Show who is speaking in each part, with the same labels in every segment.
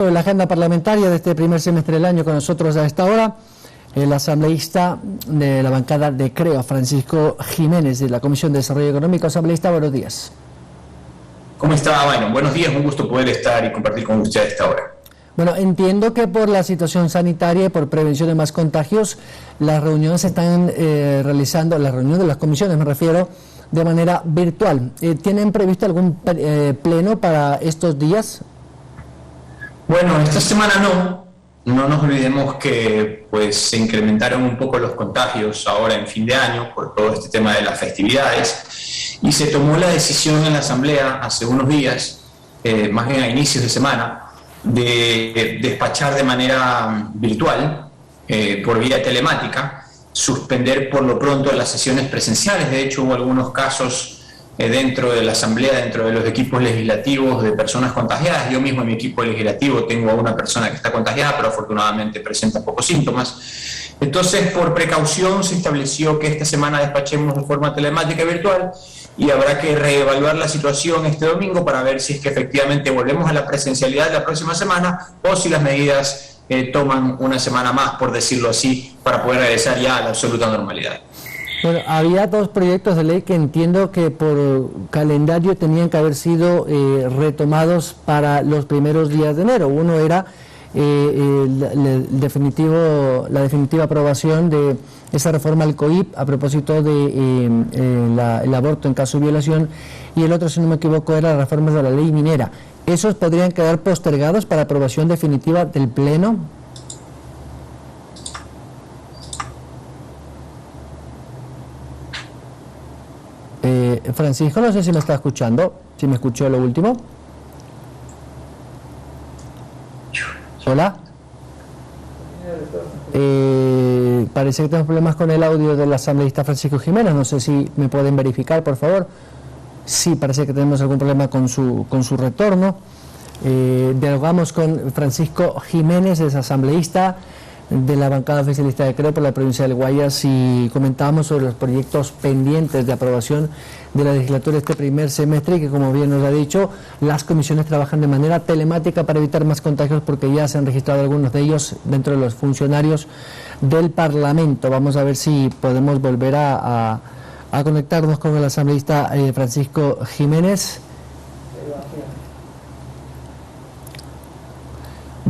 Speaker 1: La agenda parlamentaria de este primer semestre del año con nosotros a esta hora, el asambleísta de la bancada de Creo, Francisco Jiménez, de la Comisión de Desarrollo Económico. Asambleísta, buenos días.
Speaker 2: ¿Cómo está? Bueno, buenos días, un gusto poder estar y compartir con usted a esta hora.
Speaker 1: Bueno, entiendo que por la situación sanitaria y por prevención de más contagios, las reuniones se están realizando, las reuniones de las comisiones me refiero, de manera virtual. ¿Tienen previsto algún pleno para estos días?
Speaker 2: Bueno, esta semana no nos olvidemos que pues se incrementaron un poco los contagios ahora en fin de año por todo este tema de las festividades y se tomó la decisión en la Asamblea hace unos días, más bien a inicios de semana, de despachar de manera virtual, por vía telemática, suspender por lo pronto las sesiones presenciales. De hecho, hubo algunos casos dentro de la Asamblea, dentro de los equipos legislativos de personas contagiadas. Yo mismo en mi equipo legislativo tengo a una persona que está contagiada, pero afortunadamente presenta pocos síntomas. Entonces, por precaución, se estableció que esta semana despachemos de forma telemática y virtual y habrá que reevaluar la situación este domingo para ver si es que efectivamente volvemos a la presencialidad la próxima semana o si las medidas toman una semana más, por decirlo así, para poder regresar ya a la absoluta normalidad.
Speaker 1: Bueno, había dos proyectos de ley que entiendo que por calendario tenían que haber sido retomados para los primeros días de enero. Uno era la definitiva aprobación de esa reforma al COIP a propósito de el aborto en caso de violación, y el otro, si no me equivoco, era la reforma de la ley minera. ¿Esos podrían quedar postergados para aprobación definitiva del Pleno? Francisco, no sé si me está escuchando, si me escuchó lo último. Hola. Parece que tenemos problemas con el audio del asambleísta Francisco Jiménez, no sé si me pueden verificar, por favor. Sí, parece que tenemos algún problema con su retorno. Dialogamos con Francisco Jiménez, es asambleísta de la bancada oficialista de Creo por la provincia del Guayas, y comentábamos sobre los proyectos pendientes de aprobación de la legislatura este primer semestre, y que, como bien nos ha dicho, las comisiones trabajan de manera telemática para evitar más contagios, porque ya se han registrado algunos de ellos dentro de los funcionarios del Parlamento. Vamos a ver si podemos volver a conectarnos con el asambleísta Francisco Jiménez.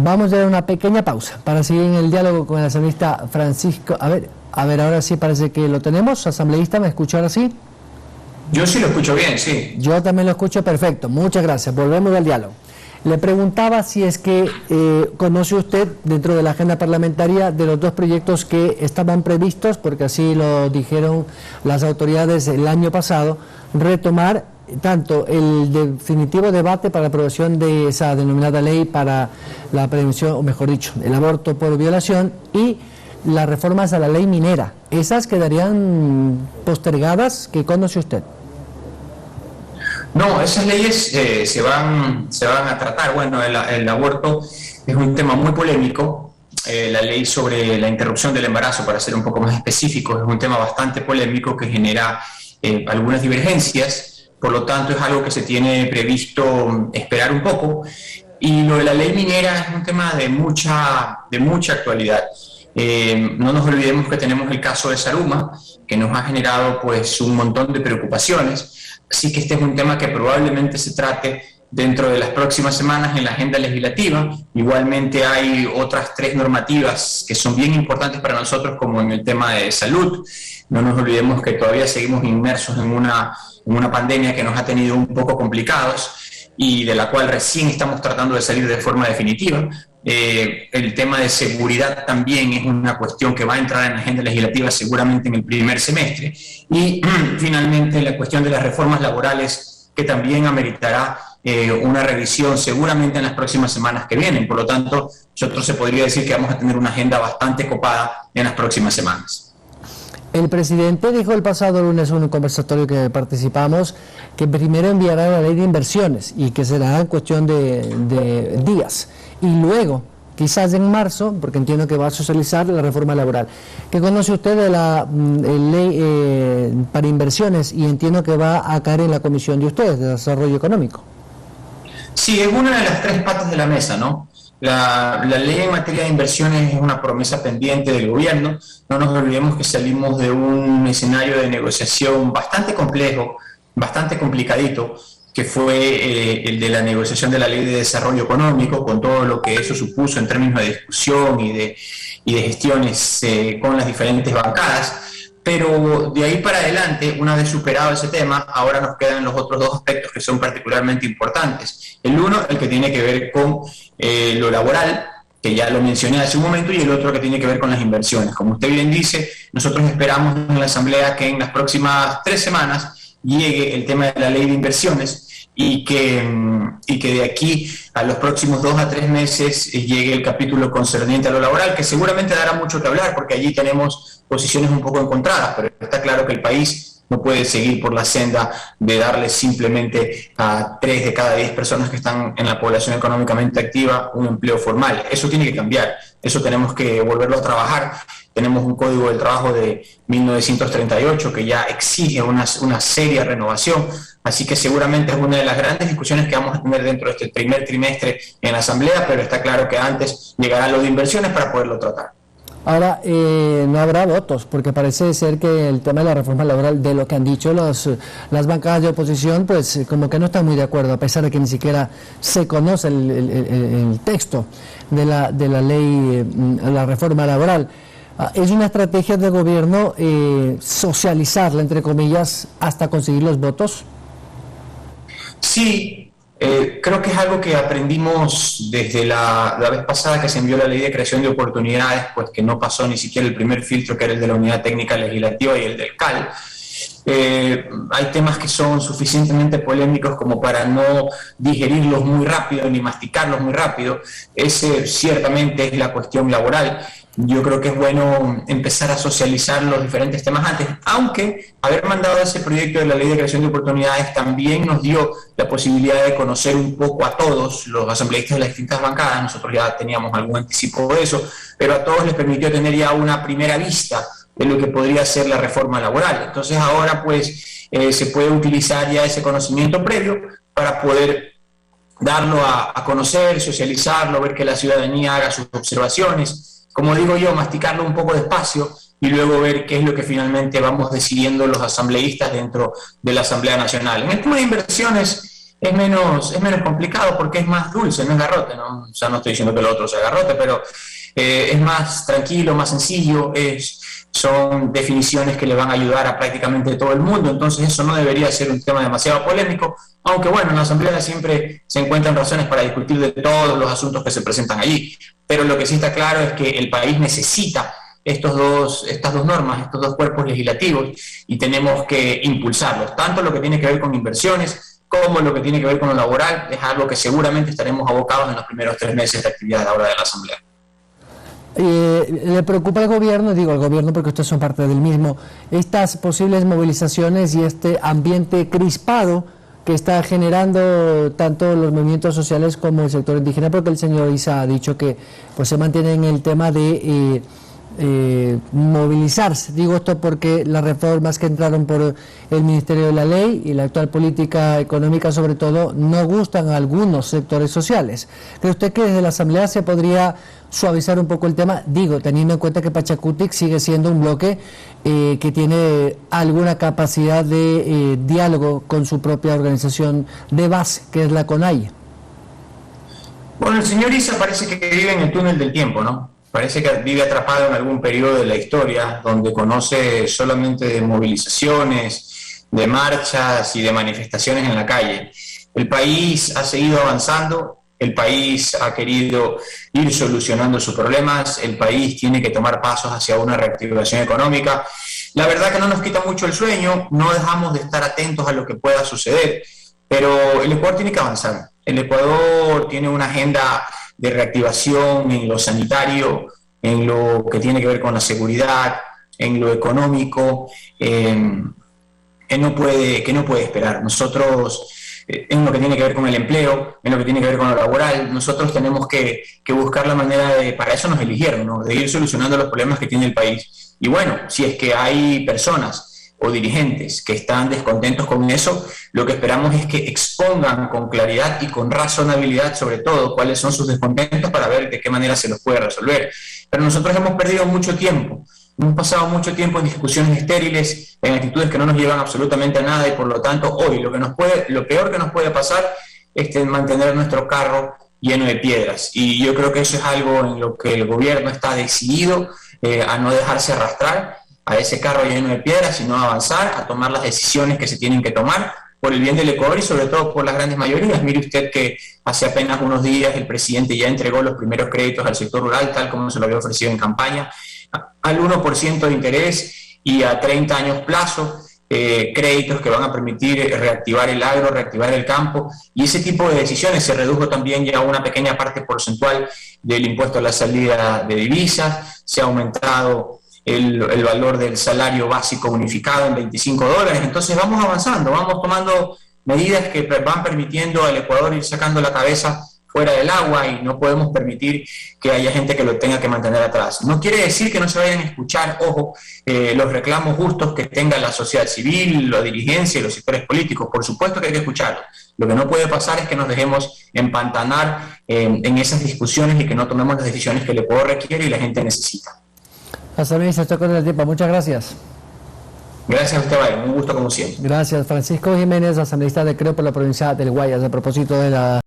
Speaker 1: Vamos a dar una pequeña pausa para seguir en el diálogo con el asambleísta Francisco. A ver, ahora sí parece que lo tenemos. Asambleísta, ¿me escucha ahora sí?
Speaker 2: Yo sí lo escucho bien, sí.
Speaker 1: Yo también lo escucho perfecto. Muchas gracias. Volvemos al diálogo. Le preguntaba si es que conoce usted, dentro de la agenda parlamentaria, de los dos proyectos que estaban previstos, porque así lo dijeron las autoridades el año pasado, retomar tanto el definitivo debate para la aprobación de esa denominada ley para la prevención, o mejor dicho, el aborto por violación, y las reformas a la ley minera. ¿Esas quedarían postergadas? ¿Qué conoce usted?
Speaker 2: No, esas leyes se van a tratar. Bueno, el aborto es un tema muy polémico. La ley sobre la interrupción del embarazo, para ser un poco más específico, es un tema bastante polémico que genera algunas divergencias. Por lo tanto, es algo que se tiene previsto esperar un poco. Y lo de la ley minera es un tema de mucha actualidad. No nos olvidemos que tenemos el caso de Zaruma, que nos ha generado pues un montón de preocupaciones. Así que este es un tema que probablemente se trate dentro de las próximas semanas en la agenda legislativa. Igualmente hay otras 3 normativas que son bien importantes para nosotros, como en el tema de salud. No nos olvidemos que todavía seguimos inmersos en una pandemia que nos ha tenido un poco complicados y de la cual recién estamos tratando de salir de forma definitiva. El tema de seguridad también es una cuestión que va a entrar en la agenda legislativa seguramente en el primer semestre. Y finalmente la cuestión de las reformas laborales, que también ameritará una revisión seguramente en las próximas semanas que vienen. Por lo tanto, nosotros se podría decir que vamos a tener una agenda bastante copada en las próximas semanas.
Speaker 1: El presidente dijo el pasado lunes en un conversatorio que participamos que primero enviará la ley de inversiones y que será en cuestión de días, y luego, quizás en marzo, porque entiendo que va a socializar la reforma laboral. ¿Qué conoce usted de la ley para inversiones? Y entiendo que va a caer en la comisión de ustedes, de Desarrollo Económico.
Speaker 2: Sí, es una de las 3 patas de la mesa, ¿no? La ley en materia de inversiones es una promesa pendiente del gobierno. No nos olvidemos que salimos de un escenario de negociación bastante complejo, bastante complicadito, que fue el de la negociación de la Ley de Desarrollo Económico, con todo lo que eso supuso en términos de discusión y de gestiones con las diferentes bancadas. Pero de ahí para adelante, una vez superado ese tema, ahora nos quedan los otros dos aspectos que son particularmente importantes. El uno, el que tiene que ver con lo laboral, que ya lo mencioné hace un momento, y el otro que tiene que ver con las inversiones. Como usted bien dice, nosotros esperamos en la Asamblea que en las próximas 3 semanas llegue el tema de la ley de inversiones y que de aquí a los próximos 2 a 3 meses llegue el capítulo concerniente a lo laboral, que seguramente dará mucho que hablar, porque allí tenemos posiciones un poco encontradas, pero está claro que el país no puede seguir por la senda de darle simplemente a 3 de cada 10 personas que están en la población económicamente activa un empleo formal. Eso tiene que cambiar, eso tenemos que volverlo a trabajar. Tenemos un Código del Trabajo de 1938 que ya exige una seria renovación, así que seguramente es una de las grandes discusiones que vamos a tener dentro de este primer trimestre en la Asamblea, pero está claro que antes llegará lo de inversiones para poderlo tratar.
Speaker 1: Ahora, no habrá votos, porque parece ser que el tema de la reforma laboral, de lo que han dicho las bancadas de oposición, pues como que no están muy de acuerdo, a pesar de que ni siquiera se conoce el texto de la ley, la reforma laboral. ¿Es una estrategia del gobierno socializarla, entre comillas, hasta conseguir los votos?
Speaker 2: Sí, creo que es algo que aprendimos desde la vez pasada que se envió la ley de creación de oportunidades, pues que no pasó ni siquiera el primer filtro, que era el de la Unidad Técnica Legislativa y el del CAL. Hay temas que son suficientemente polémicos como para no digerirlos muy rápido ni masticarlos muy rápido. Ese ciertamente es la cuestión laboral. Yo creo que es bueno empezar a socializar los diferentes temas antes, aunque haber mandado ese proyecto de la Ley de Creación de Oportunidades también nos dio la posibilidad de conocer un poco a todos los asambleístas de las distintas bancadas. Nosotros ya teníamos algún anticipo de eso, pero a todos les permitió tener ya una primera vista de lo que podría ser la reforma laboral. Entonces ahora pues se puede utilizar ya ese conocimiento previo para poder darlo a conocer, socializarlo, ver que la ciudadanía haga sus observaciones. Como digo yo, masticarlo un poco despacio y luego ver qué es lo que finalmente vamos decidiendo los asambleístas dentro de la Asamblea Nacional. En el tema de inversiones es menos complicado porque es más dulce, no es garrote, ¿no? O sea, no estoy diciendo que lo otro sea garrote, pero es más tranquilo, más sencillo, son definiciones que le van a ayudar a prácticamente todo el mundo, entonces eso no debería ser un tema demasiado polémico, aunque bueno, en la Asamblea siempre se encuentran razones para discutir de todos los asuntos que se presentan allí, pero lo que sí está claro es que el país necesita estas dos normas, estos dos cuerpos legislativos, y tenemos que impulsarlos, tanto lo que tiene que ver con inversiones como lo que tiene que ver con lo laboral. Es algo que seguramente estaremos abocados en los primeros 3 meses de actividad ahora de la Asamblea.
Speaker 1: ¿Le preocupa al gobierno, digo al gobierno porque ustedes son parte del mismo, estas posibles movilizaciones y este ambiente crispado que está generando tanto los movimientos sociales como el sector indígena? Porque el señor Issa ha dicho que pues se mantiene en el tema de movilizarse. Digo esto porque las reformas que entraron por el Ministerio de la Ley y la actual política económica sobre todo no gustan a algunos sectores sociales. ¿Cree usted que desde la Asamblea se podría suavizar un poco el tema? Digo, teniendo en cuenta que Pachakutik sigue siendo un bloque que tiene alguna capacidad de diálogo con su propia organización de base, que es la CONAIE.
Speaker 2: Bueno, el señor Issa parece que vive en el túnel del tiempo, ¿no? Parece que vive atrapado en algún periodo de la historia donde conoce solamente de movilizaciones, de marchas y de manifestaciones en la calle. El país ha seguido avanzando, el país ha querido ir solucionando sus problemas, el país tiene que tomar pasos hacia una reactivación económica. La verdad que no nos quita mucho el sueño, no dejamos de estar atentos a lo que pueda suceder, pero el Ecuador tiene que avanzar. El Ecuador tiene una agenda de reactivación en lo sanitario, en lo que tiene que ver con la seguridad, en lo económico, que no puede esperar. Nosotros, en lo que tiene que ver con el empleo, en lo que tiene que ver con lo laboral, nosotros tenemos que buscar la manera para eso nos eligieron, ¿no? De ir solucionando los problemas que tiene el país. Y bueno, si es que hay personas o dirigentes que están descontentos con eso, lo que esperamos es que expongan con claridad y con razonabilidad, sobre todo, cuáles son sus descontentos para ver de qué manera se los puede resolver. Pero nosotros hemos perdido mucho tiempo. Hemos pasado mucho tiempo en discusiones estériles, en actitudes que no nos llevan absolutamente a nada, y por lo tanto hoy lo peor que nos puede pasar es mantener nuestro carro lleno de piedras. Y yo creo que eso es algo en lo que el gobierno está decidido a no dejarse arrastrar a ese carro lleno de piedras, sino a avanzar, a tomar las decisiones que se tienen que tomar por el bien del Ecuador y sobre todo por las grandes mayorías. Mire usted que hace apenas unos días el presidente ya entregó los primeros créditos al sector rural, tal como se lo había ofrecido en campaña, al 1% de interés y a 30 años plazo, créditos que van a permitir reactivar el agro, reactivar el campo, y ese tipo de decisiones. Se redujo también ya una pequeña parte porcentual del impuesto a la salida de divisas, se ha aumentado el valor del salario básico unificado en $25. Entonces vamos avanzando, vamos tomando medidas que van permitiendo al Ecuador ir sacando la cabeza fuera del agua, y no podemos permitir que haya gente que lo tenga que mantener atrás. No quiere decir que no se vayan a escuchar, ojo, los reclamos justos que tenga la sociedad civil, la dirigencia y los sectores políticos. Por supuesto que hay que escucharlos. Lo que no puede pasar es que nos dejemos empantanar en esas discusiones y que no tomemos las decisiones que el Ecuador requiere y la gente necesita.
Speaker 1: Asambleísta, estoy con el tiempo. Muchas gracias.
Speaker 2: Gracias a usted, Byron. Un gusto como siempre.
Speaker 1: Gracias. Francisco Jiménez, asambleísta de Creo por la provincia del Guayas, a propósito de la